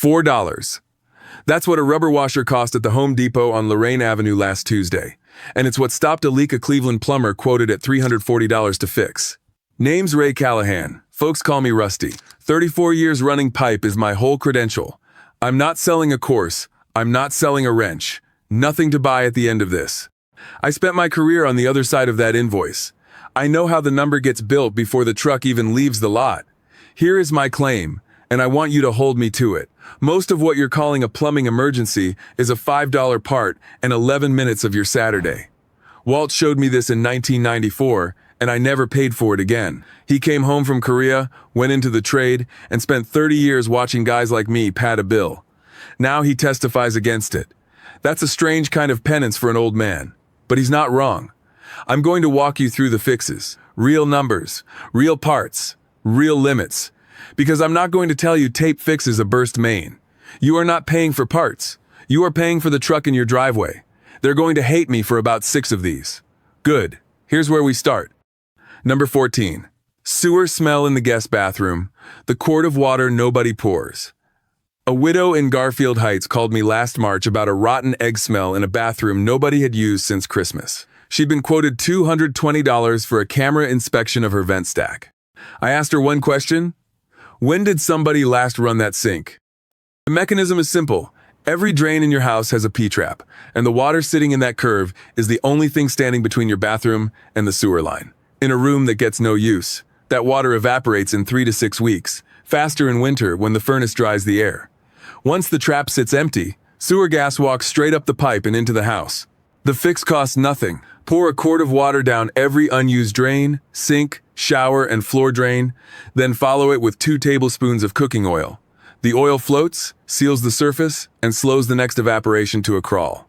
$4. That's what a rubber washer cost at the Home Depot on Lorraine Avenue last Tuesday, and it's what stopped a leak a Cleveland plumber quoted at $340 to fix. Name's Ray Callahan. Folks call me Rusty. 34 years running pipe is my whole credential. I'm not selling a course. I'm not selling a wrench. Nothing to buy at the end of this. I spent my career on the other side of that invoice. I know how the number gets built before the truck even leaves the lot. Here is my claim, and I want you to hold me to it. Most of what you're calling a plumbing emergency is a $5 part and 11 minutes of your Saturday. Walt showed me this in 1994, and I never paid for it again. He came home from Korea, went into the trade, and spent 30 years watching guys like me pad a bill. Now he testifies against it. That's a strange kind of penance for an old man, but he's not wrong. I'm going to walk you through the fixes, real numbers, real parts, real limits. Because I'm not going to tell you tape fixes a burst main. You are not paying for parts. You are paying for the truck in your driveway. They're going to hate me for about 6 of these. Good. Here's where we start. Number 14. Sewer smell in the guest bathroom. The quart of water nobody pours. A widow in Garfield Heights called me last March about a rotten egg smell in a bathroom nobody had used since Christmas. She'd been quoted $220 for a camera inspection of her vent stack. I asked her one question. When did somebody last run that sink? The mechanism is simple. Every drain in your house has a P-trap, and the water sitting in that curve is the only thing standing between your bathroom and the sewer line. In a room that gets no use, that water evaporates in 3 to 6 weeks, faster in winter when the furnace dries the air. Once the trap sits empty, sewer gas walks straight up the pipe and into the house. The fix costs nothing. Pour a quart of water down every unused drain, sink, shower, and floor drain, then follow it with 2 tablespoons of cooking oil. The oil floats, seals the surface, and slows the next evaporation to a crawl.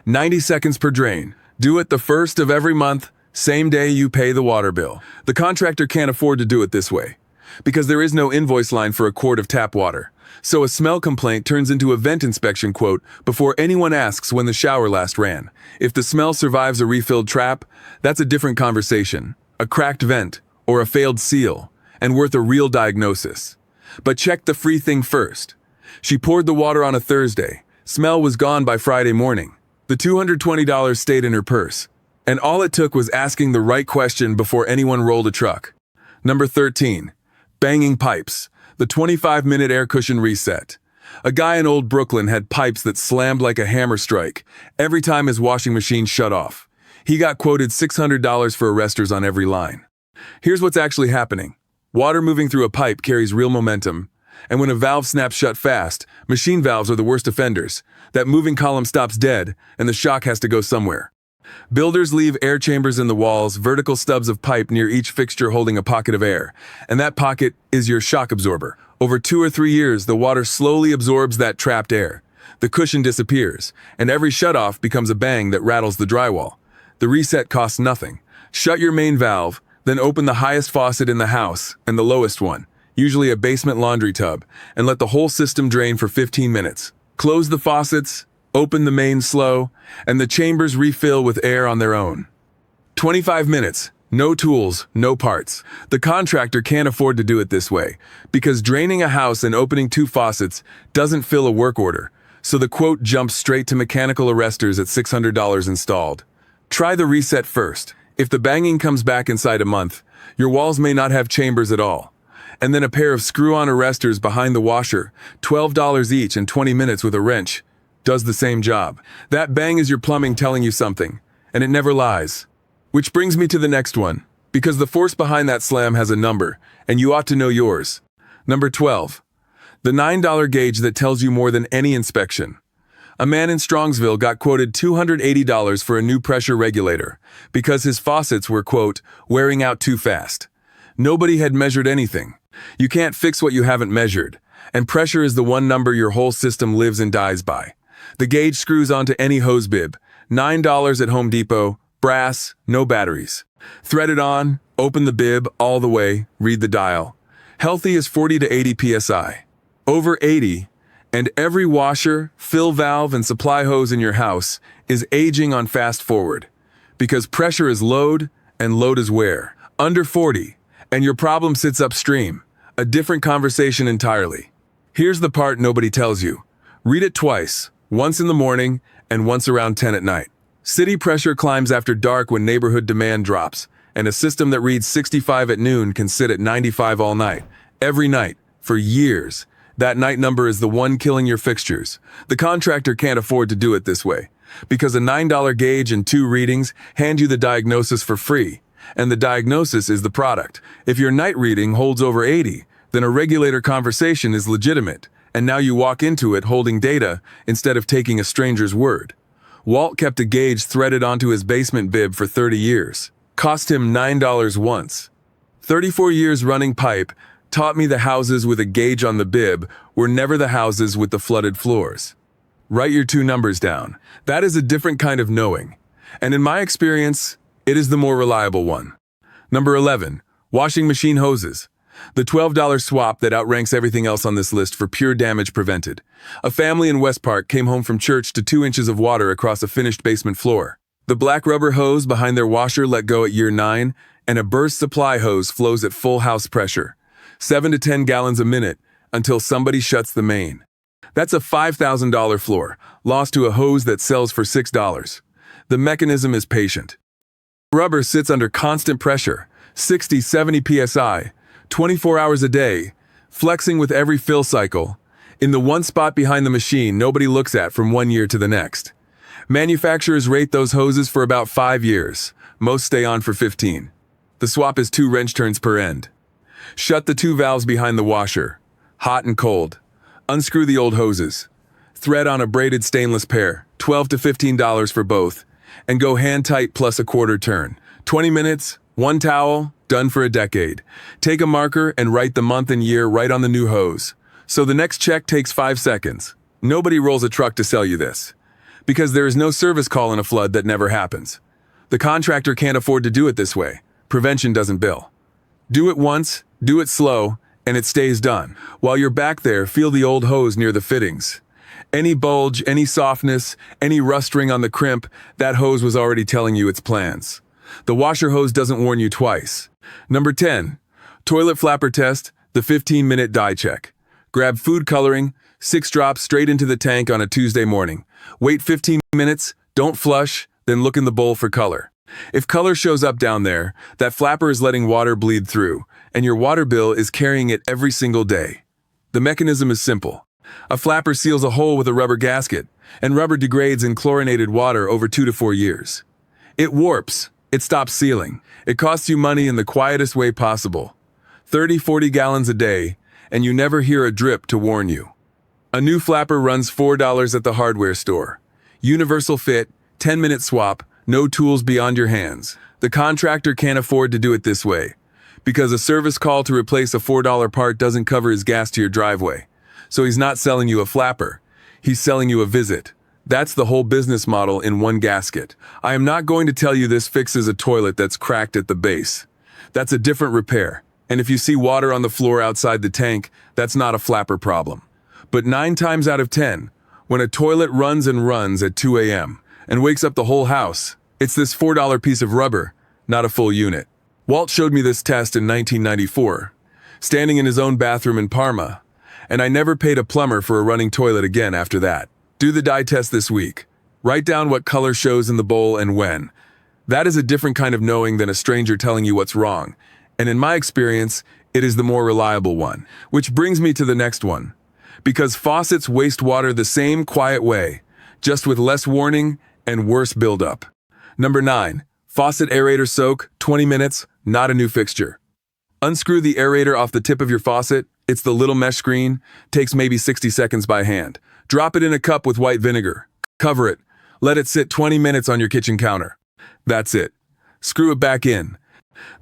90 seconds per drain. Do it the first of every month, same day you pay the water bill. The contractor can't afford to do it this way, because there is no invoice line for a quart of tap water. So a smell complaint turns into a vent inspection quote before anyone asks when the shower last ran. If the smell survives a refilled trap, that's a different conversation. A cracked vent, or a failed seal, and worth a real diagnosis. But check the free thing first. She poured the water on a Thursday. Smell was gone by Friday morning. The $220 stayed in her purse. And all it took was asking the right question before anyone rolled a truck. Number 13. Banging pipes. The 25-minute air cushion reset. A guy in old Brooklyn had pipes that slammed like a hammer strike every time his washing machine shut off. He got quoted $600 for arresters on every line. Here's what's actually happening. Water moving through a pipe carries real momentum, and when a valve snaps shut fast, machine valves are the worst offenders. That moving column stops dead, and the shock has to go somewhere. Builders leave air chambers in the walls, vertical stubs of pipe near each fixture holding a pocket of air, and that pocket is your shock absorber. Over 2 or 3 years, the water slowly absorbs that trapped air. The cushion disappears, and every shutoff becomes a bang that rattles the drywall. The reset costs nothing. Shut your main valve, then open the highest faucet in the house and the lowest one, usually a basement laundry tub, and let the whole system drain for 15 minutes. Close the faucets, open the main slow, and the chambers refill with air on their own. 25 minutes, no tools, no parts. The contractor can't afford to do it this way, because draining a house and opening 2 faucets doesn't fill a work order, so the quote jumps straight to mechanical arresters at $600 installed. Try the reset first. If the banging comes back inside a month, your walls may not have chambers at all. And then a pair of screw-on arresters behind the washer, $12 each and 20 minutes with a wrench, does the same job. That bang is your plumbing telling you something, and it never lies. Which brings me to the next one, because the force behind that slam has a number, and you ought to know yours. Number 12. The $9 gauge that tells you more than any inspection. A man in Strongsville got quoted $280 for a new pressure regulator because his faucets were, quote, wearing out too fast. Nobody had measured anything. You can't fix what you haven't measured, and pressure is the one number your whole system lives and dies by. The gauge screws onto any hose bib. $9 at Home Depot, brass, no batteries. Thread it on, open the bib all the way, read the dial. Healthy is 40 to 80 psi. Over 80, and every washer, fill valve, and supply hose in your house is aging on fast forward. Because pressure is load, and load is wear. Under 40, and your problem sits upstream. A different conversation entirely. Here's the part nobody tells you. Read it twice, once in the morning and once around 10 at night. City pressure climbs after dark when neighborhood demand drops, and a system that reads 65 at noon can sit at 95 all night, every night, for years. That night number is the one killing your fixtures. The contractor can't afford to do it this way, because a $9 gauge and 2 readings hand you the diagnosis for free, and the diagnosis is the product. If your night reading holds over 80, then a regulator conversation is legitimate, and now you walk into it holding data instead of taking a stranger's word. Walt kept a gauge threaded onto his basement bib for 30 years. Cost him $9 once. 34 years running pipe taught me the houses with a gauge on the bib were never the houses with the flooded floors. Write your 2 numbers down. That is a different kind of knowing. And in my experience, it is the more reliable one. Number 11. Washing machine hoses. The $12 swap that outranks everything else on this list for pure damage prevented. A family in West Park came home from church to 2 inches of water across a finished basement floor. The black rubber hose behind their washer let go at year 9, and a burst supply hose flows at full house pressure, 7 to 10 gallons a minute, until somebody shuts the main. That's a $5,000 floor, lost to a hose that sells for $6. The mechanism is patient. Rubber sits under constant pressure, 60, 70 psi, 24 hours a day, flexing with every fill cycle, in the one spot behind the machine nobody looks at from 1 year to the next. Manufacturers rate those hoses for about 5 years. Most stay on for 15. The swap is 2 wrench turns per end. Shut the 2 valves behind the washer, hot and cold. Unscrew the old hoses. Thread on a braided stainless pair, $12 to $15 for both, and go hand tight plus a quarter turn. 20 minutes, 1 towel, done for a decade. Take a marker and write the month and year right on the new hose. So the next check takes 5 seconds. Nobody rolls a truck to sell you this, because there is no service call in a flood that never happens. The contractor can't afford to do it this way. Prevention doesn't bill. Do it once, do it slow, and it stays done. While you're back there, feel the old hose near the fittings. Any bulge, any softness, any rust ring on the crimp, that hose was already telling you its plans. The washer hose doesn't warn you twice. Number 10. Toilet flapper test, the 15-minute dye check. Grab food coloring, 6 drops straight into the tank on a Tuesday morning. Wait 15 minutes, don't flush, then look in the bowl for color. If color shows up down there, that flapper is letting water bleed through, and your water bill is carrying it every single day. The mechanism is simple. A flapper seals a hole with a rubber gasket, and rubber degrades in chlorinated water over 2 to 4 years. It warps. It stops sealing. It costs you money in the quietest way possible. 30, 40 gallons a day, and you never hear a drip to warn you. A new flapper runs $4 at the hardware store. Universal fit, 10-minute swap, no tools beyond your hands. The contractor can't afford to do it this way, because a service call to replace a $4 part doesn't cover his gas to your driveway. So he's not selling you a flapper. He's selling you a visit. That's the whole business model in one gasket. I am not going to tell you this fixes a toilet that's cracked at the base. That's a different repair. And if you see water on the floor outside the tank, that's not a flapper problem. But 9 times out of 10, when a toilet runs and runs at 2 a.m. and wakes up the whole house, it's this $4 piece of rubber, not a full unit. Walt showed me this test in 1994, standing in his own bathroom in Parma, and I never paid a plumber for a running toilet again after that. Do the dye test this week. Write down what color shows in the bowl and when. That is a different kind of knowing than a stranger telling you what's wrong, and in my experience, it is the more reliable one. Which brings me to the next one. Because faucets waste water the same quiet way, just with less warning and worse buildup. Number 9. Faucet aerator soak, 20 minutes, not a new fixture. Unscrew the aerator off the tip of your faucet. It's the little mesh screen. Takes maybe 60 seconds by hand. Drop it in a cup with white vinegar. Cover it. Let it sit 20 minutes on your kitchen counter. That's it. Screw it back in.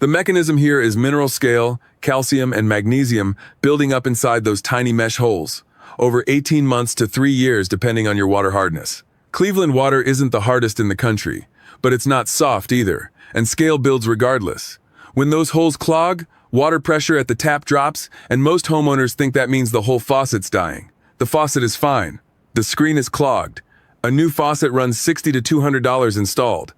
The mechanism here is mineral scale, calcium, and magnesium building up inside those tiny mesh holes. Over 18 months to 3 years depending on your water hardness. Cleveland water isn't the hardest in the country, but it's not soft either, and scale builds regardless. When those holes clog, water pressure at the tap drops, and most homeowners think that means the whole faucet's dying. The faucet is fine. The screen is clogged. A new faucet runs $60 to $200 installed.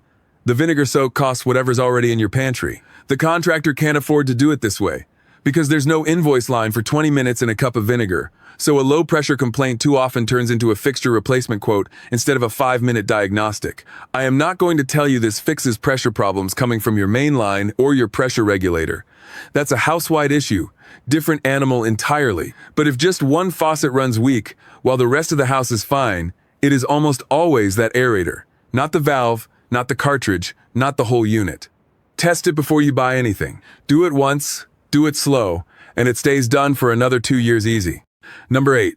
The vinegar soak costs whatever's already in your pantry. The contractor can't afford to do it this way, Because there's no invoice line for 20 minutes and a cup of vinegar, so a low-pressure complaint too often turns into a fixture replacement quote instead of a 5-minute diagnostic. I am not going to tell you this fixes pressure problems coming from your main line or your pressure regulator. That's a house-wide issue, different animal entirely. But if just one faucet runs weak while the rest of the house is fine, it is almost always that aerator. Not the valve, not the cartridge, not the whole unit. Test it before you buy anything. Do it once, do it slow, and it stays done for another 2 years easy. Number 8.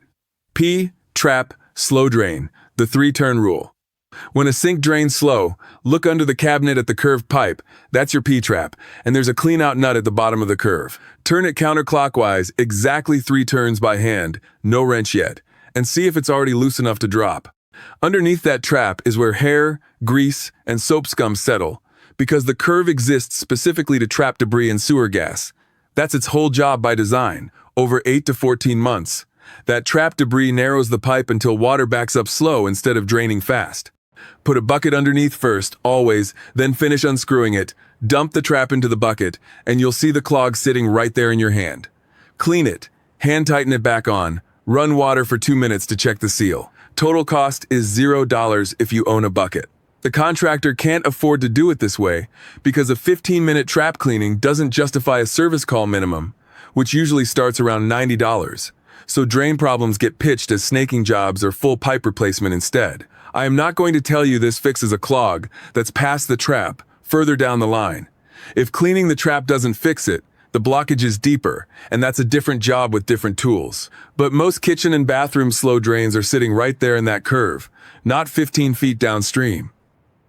P, trap, slow drain, the 3-turn rule. When a sink drains slow, look under the cabinet at the curved pipe. That's your P-trap, and there's a clean-out nut at the bottom of the curve. Turn it counterclockwise, exactly 3 turns by hand, no wrench yet, and see if it's already loose enough to drop. Underneath that trap is where hair, grease, and soap scum settle, because the curve exists specifically to trap debris and sewer gas. That's its whole job by design, over 8 to 14 months. That trapped debris narrows the pipe until water backs up slow instead of draining fast. Put a bucket underneath first, always, then finish unscrewing it, dump the trap into the bucket, and you'll see the clog sitting right there in your hand. Clean it, hand tighten it back on, run water for 2 minutes to check the seal. Total cost is $0 if you own a bucket. The contractor can't afford to do it this way because a 15-minute trap cleaning doesn't justify a service call minimum, which usually starts around $90. So drain problems get pitched as snaking jobs or full pipe replacement instead. I am not going to tell you this fixes a clog that's past the trap, further down the line. If cleaning the trap doesn't fix it, the blockage is deeper, and that's a different job with different tools. But most kitchen and bathroom slow drains are sitting right there in that curve, not 15 feet downstream.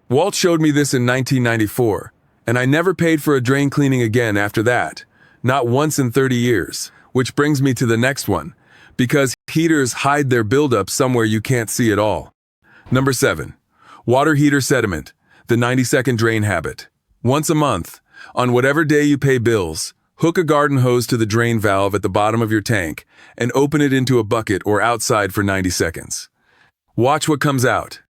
Walt showed me this in 1994, and I never paid for a drain cleaning again after that, not once in 30 years. Which brings me to the next one, because heaters hide their buildup somewhere you can't see it all. Number 7. Water heater sediment, the 90-second drain habit. Once a month, on whatever day you pay bills, hook a garden hose to the drain valve at the bottom of your tank and open it into a bucket or outside for 90 seconds. Watch what comes out.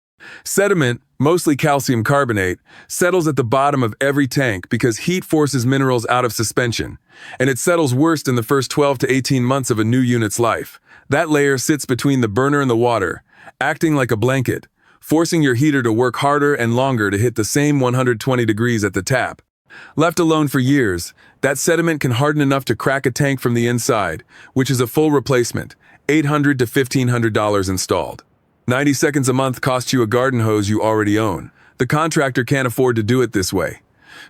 Sediment, mostly calcium carbonate, settles at the bottom of every tank because heat forces minerals out of suspension, and it settles worst in the first 12 to 18 months of a new unit's life. That layer sits between the burner and the water, acting like a blanket, forcing your heater to work harder and longer to hit the same 120 degrees at the tap. Left alone for years, that sediment can harden enough to crack a tank from the inside, which is a full replacement, $800 to $1,500 installed. 90 seconds a month costs you a garden hose you already own. The contractor can't afford to do it this way,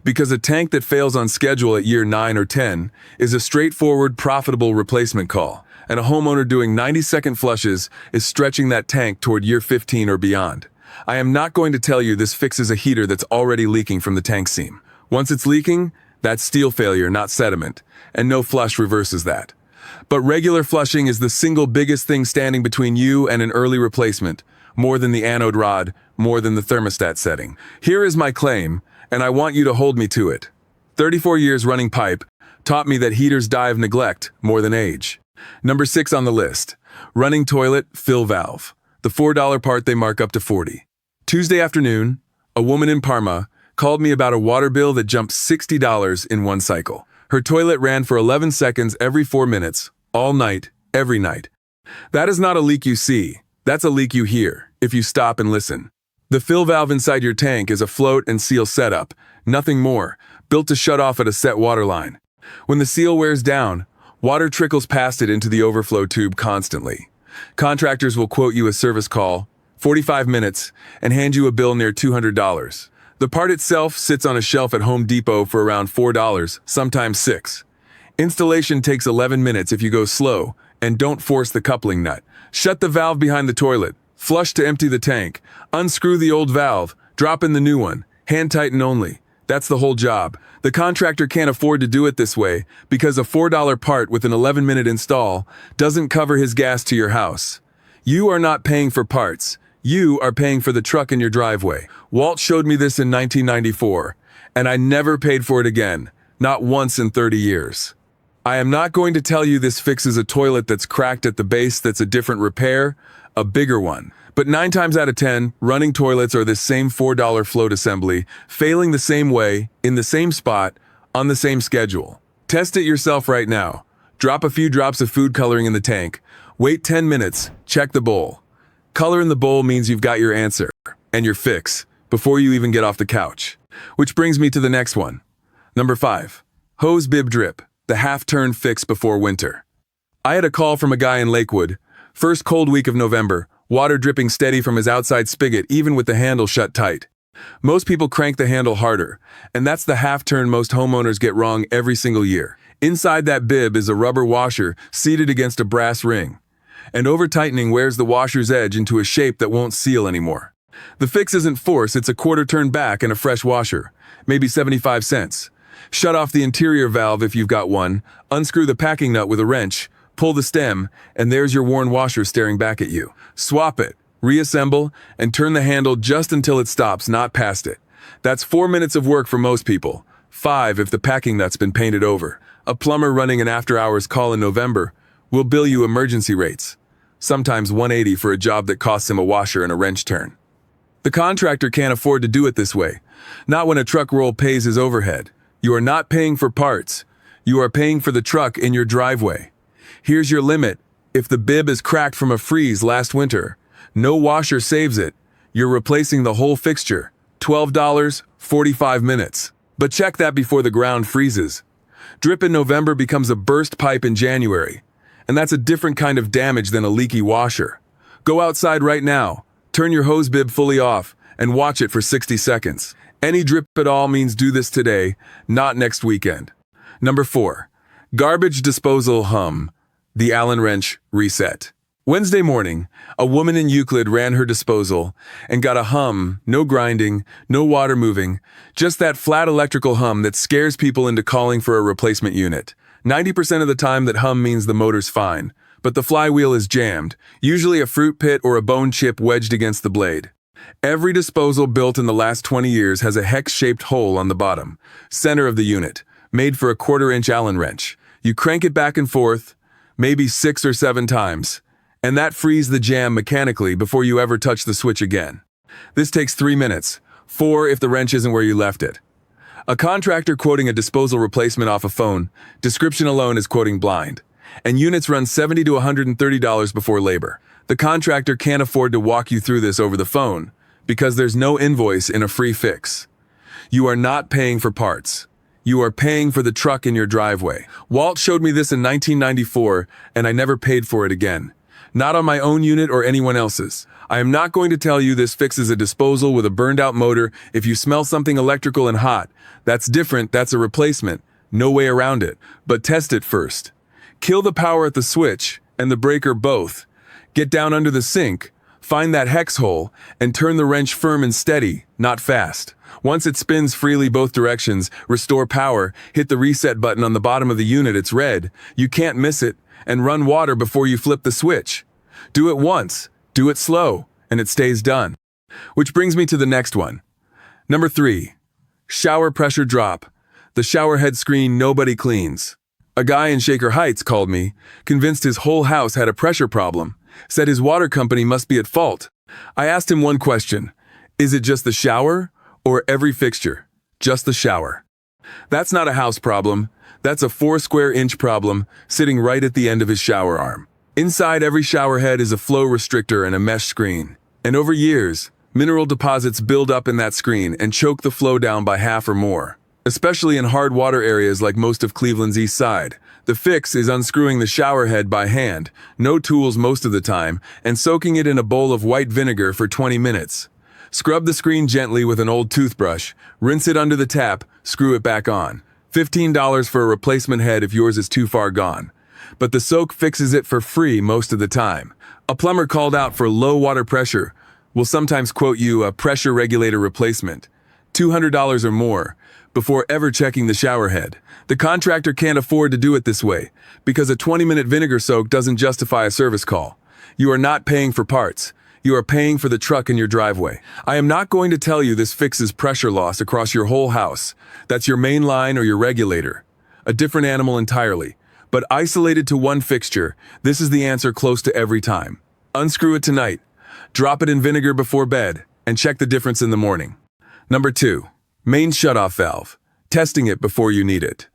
because a tank that fails on schedule at year 9 or 10 is a straightforward, profitable replacement call, and a homeowner doing 90-second flushes is stretching that tank toward year 15 or beyond. I am not going to tell you this fixes a heater that's already leaking from the tank seam. Once it's leaking, that's steel failure, not sediment, and no flush reverses that. But regular flushing is the single biggest thing standing between you and an early replacement, more than the anode rod, more than the thermostat setting. Here is my claim, and I want you to hold me to it. 34 years running pipe taught me that heaters die of neglect more than age. Number 6 on the list, running toilet fill valve, the $4 part they mark up to $40. Tuesday afternoon, a woman in Parma called me about a water bill that jumped $60 in one cycle. Her toilet ran for 11 seconds every 4 minutes, all night, every night. That is not a leak you see, that's a leak you hear, if you stop and listen. The fill valve inside your tank is a float and seal setup, nothing more, built to shut off at a set water line. When the seal wears down, water trickles past it into the overflow tube constantly. Contractors will quote you a service call, 45 minutes, and hand you a bill near $200. The part itself sits on a shelf at Home Depot for around $4, sometimes $6. Installation takes 11 minutes if you go slow, and don't force the coupling nut. Shut the valve behind the toilet, flush to empty the tank, unscrew the old valve, drop in the new one, hand tighten only. That's the whole job. The contractor can't afford to do it this way because a $4 part with an 11-minute install doesn't cover his gas to your house. You are not paying for parts. You are paying for the truck in your driveway. Walt showed me this in 1994, and I never paid for it again, not once in 30 years. I am not going to tell you this fixes a toilet that's cracked at the base that's a different repair, a bigger one. But 9 times out of 10, running toilets are this same $4 float assembly, failing the same way, in the same spot, on the same schedule. Test it yourself right now. Drop a few drops of food coloring in the tank. Wait 10 minutes, check the bowl. Color in the bowl means you've got your answer and your fix before you even get off the couch. Which brings me to the next one. Number 5. Hose Bib Drip, the half-turn fix before winter. I had a call from a guy in Lakewood. First cold week of November, water dripping steady from his outside spigot even with the handle shut tight. Most people crank the handle harder, and that's the half-turn most homeowners get wrong every single year. Inside that bib is a rubber washer seated against a brass ring, and over-tightening wears the washer's edge into a shape that won't seal anymore. The fix isn't force, it's a quarter turn back and a fresh washer, maybe 75 cents. Shut off the interior valve if you've got one, unscrew the packing nut with a wrench, pull the stem, and there's your worn washer staring back at you. Swap it, reassemble, and turn the handle just until it stops, not past it. That's 4 minutes of work for most people. 5 if the packing nut's been painted over. A plumber running an after-hours call in November will bill you emergency rates, sometimes $180 for a job that costs him a washer and a wrench turn. The contractor can't afford to do it this way, not when a truck roll pays his overhead. You are not paying for parts. You are paying for the truck in your driveway. Here's your limit. If the bib is cracked from a freeze last winter, no washer saves it. You're replacing the whole fixture. $12, 45 minutes. But check that before the ground freezes. Drip in November becomes a burst pipe in January, and that's a different kind of damage than a leaky washer. Go outside right now, turn your hose bib fully off, and watch it for 60 seconds. Any drip at all means do this today, not next weekend. Number 4. Garbage disposal hum. The Allen wrench reset. Wednesday morning, a woman in Euclid ran her disposal and got a hum, no grinding, no water moving, just that flat electrical hum that scares people into calling for a replacement unit. 90% of the time that hum means the motor's fine, but the flywheel is jammed, usually a fruit pit or a bone chip wedged against the blade. Every disposal built in the last 20 years has a hex-shaped hole on the bottom, center of the unit, made for a 1/4-inch Allen wrench. You crank it back and forth, maybe 6 or 7 times, and that frees the jam mechanically before you ever touch the switch again. This takes 3 minutes, 4 if the wrench isn't where you left it. A contractor quoting a disposal replacement off a phone, description alone is quoting blind, and units run $70 to $130 before labor. The contractor can't afford to walk you through this over the phone because there's no invoice in a free fix. You are not paying for parts. You are paying for the truck in your driveway. Walt showed me this in 1994, and I never paid for it again. Not on my own unit or anyone else's. I am not going to tell you this fixes a disposal with a burned-out motor if you smell something electrical and hot. That's different, that's a replacement. No way around it. But test it first. Kill the power at the switch and the breaker both. Get down under the sink, find that hex hole, and turn the wrench firm and steady, not fast. Once it spins freely both directions, restore power, hit the reset button on the bottom of the unit, it's red. You can't miss it, and run water before you flip the switch. Do it once, do it slow, and it stays done. Which brings me to the next one. Number 3. Shower pressure drop. The shower head screen nobody cleans. A guy in Shaker Heights called me, convinced his whole house had a pressure problem, said his water company must be at fault. I asked him one question. Is it just the shower or every fixture? Just the shower. That's not a house problem. That's a 4 square inch problem sitting right at the end of his shower arm. Inside every shower head is a flow restrictor and a mesh screen. And over years, mineral deposits build up in that screen and choke the flow down by half or more. Especially in hard water areas like most of Cleveland's east side. The fix is unscrewing the shower head by hand, no tools most of the time, and soaking it in a bowl of white vinegar for 20 minutes. Scrub the screen gently with an old toothbrush, rinse it under the tap, screw it back on. $15 for a replacement head if yours is too far gone. But the soak fixes it for free most of the time. A plumber called out for low water pressure will sometimes quote you a pressure regulator replacement, $200 or more, before ever checking the shower head. The contractor can't afford to do it this way, because a 20-minute vinegar soak doesn't justify a service call. You are not paying for parts. You are paying for the truck in your driveway. I am not going to tell you this fixes pressure loss across your whole house. That's your main line or your regulator. A different animal entirely. But isolated to one fixture, this is the answer close to every time. Unscrew it tonight. Drop it in vinegar before bed, and check the difference in the morning. Number 2. Main shutoff valve. Testing it before you need it.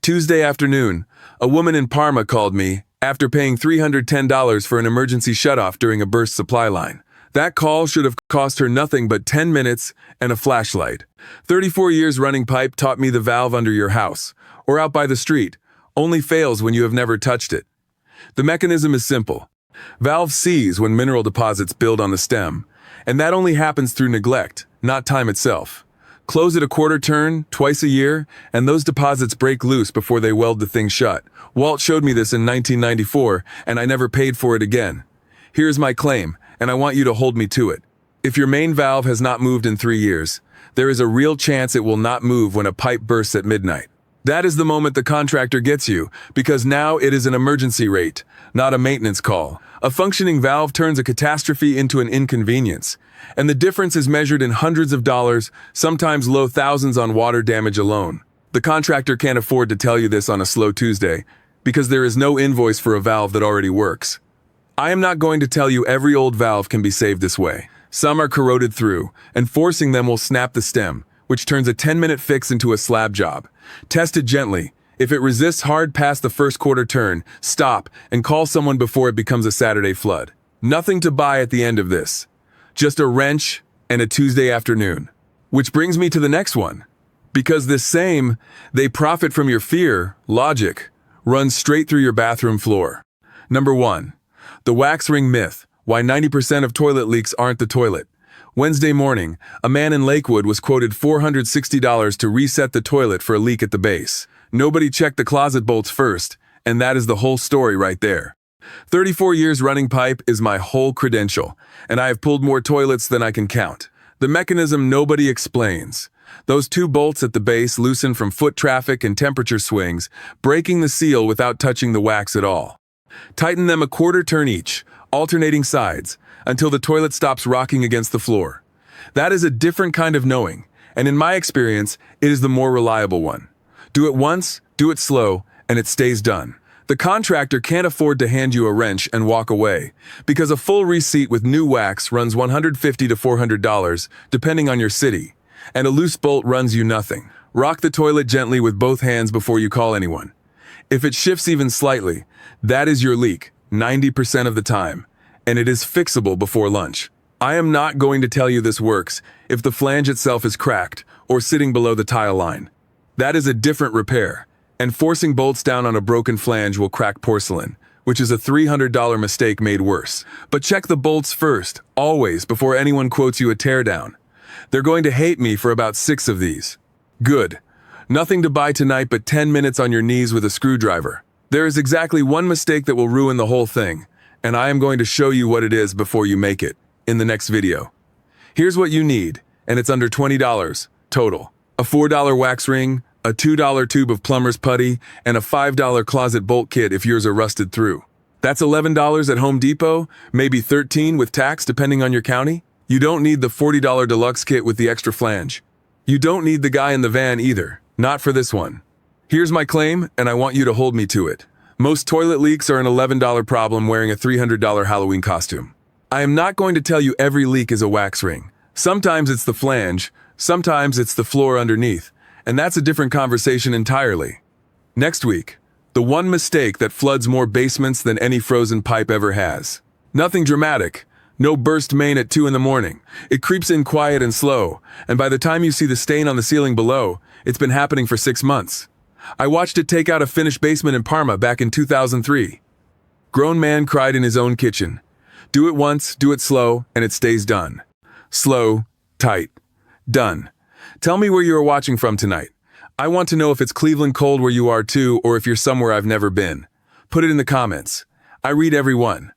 Tuesday afternoon, a woman in Parma called me after paying $310 for an emergency shutoff during a burst supply line. That call should have cost her nothing but 10 minutes and a flashlight. 34 years running pipe taught me the valve under your house, or out by the street, only fails when you have never touched it. The mechanism is simple. Valve seize when mineral deposits build on the stem, and that only happens through neglect, not time itself. Close it a quarter turn, twice a year, and those deposits break loose before they weld the thing shut. Walt showed me this in 1994, and I never paid for it again. Here's my claim, and I want you to hold me to it. If your main valve has not moved in 3 years, there is a real chance it will not move when a pipe bursts at midnight. That is the moment the contractor gets you, because now it is an emergency rate, not a maintenance call. A functioning valve turns a catastrophe into an inconvenience, and the difference is measured in hundreds of dollars, sometimes low thousands on water damage alone. The contractor can't afford to tell you this on a slow Tuesday, because there is no invoice for a valve that already works. I am not going to tell you every old valve can be saved this way. Some are corroded through, and forcing them will snap the stem, which turns a 10-minute fix into a slab job. Test it gently. If it resists hard past the first quarter turn, stop and call someone before it becomes a Saturday flood. Nothing to buy at the end of this. Just a wrench and a Tuesday afternoon. Which brings me to the next one. Because this same, they profit from your fear, logic, runs straight through your bathroom floor. Number 1. The wax ring myth, why 90% of toilet leaks aren't the toilet. Wednesday morning, a man in Lakewood was quoted $460 to reset the toilet for a leak at the base. Nobody checked the closet bolts first, and that is the whole story right there. 34 years running pipe is my whole credential, and I have pulled more toilets than I can count. The mechanism nobody explains. Those 2 bolts at the base loosen from foot traffic and temperature swings, breaking the seal without touching the wax at all. Tighten them a quarter turn each, alternating sides, until the toilet stops rocking against the floor. That is a different kind of knowing, and in my experience, it is the more reliable one. Do it once, do it slow, and it stays done. The contractor can't afford to hand you a wrench and walk away, because a full receipt with new wax runs $150 to $400, depending on your city, and a loose bolt runs you nothing. Rock the toilet gently with both hands before you call anyone. If it shifts even slightly, that is your leak, 90% of the time, and it is fixable before lunch. I am not going to tell you this works if the flange itself is cracked or sitting below the tile line. That is a different repair, and forcing bolts down on a broken flange will crack porcelain, which is a $300 mistake made worse. But check the bolts first, always, before anyone quotes you a teardown. They're going to hate me for about 6 of these. Good. Nothing to buy tonight but 10 minutes on your knees with a screwdriver. There is exactly one mistake that will ruin the whole thing, and I am going to show you what it is before you make it, in the next video. Here's what you need, and it's under $20, total. A $4 wax ring, a $2 tube of plumber's putty, and a $5 closet bolt kit if yours are rusted through. That's $11 at Home Depot, maybe $13 with tax depending on your county. You don't need the $40 deluxe kit with the extra flange. You don't need the guy in the van either, not for this one. Here's my claim, and I want you to hold me to it. Most toilet leaks are an $11 problem wearing a $300 Halloween costume. I am not going to tell you every leak is a wax ring. Sometimes it's the flange, sometimes it's the floor underneath, and that's a different conversation entirely. Next week, the one mistake that floods more basements than any frozen pipe ever has. Nothing dramatic. No burst main at 2 in the morning. It creeps in quiet and slow, and by the time you see the stain on the ceiling below, it's been happening for 6 months. I watched it take out a finished basement in Parma back in 2003. Grown man cried in his own kitchen. Do it once, do it slow, and it stays done. Slow, tight, done. Tell me where you are watching from tonight. I want to know if it's Cleveland cold where you are too, or if you're somewhere I've never been. Put it in the comments. I read every one.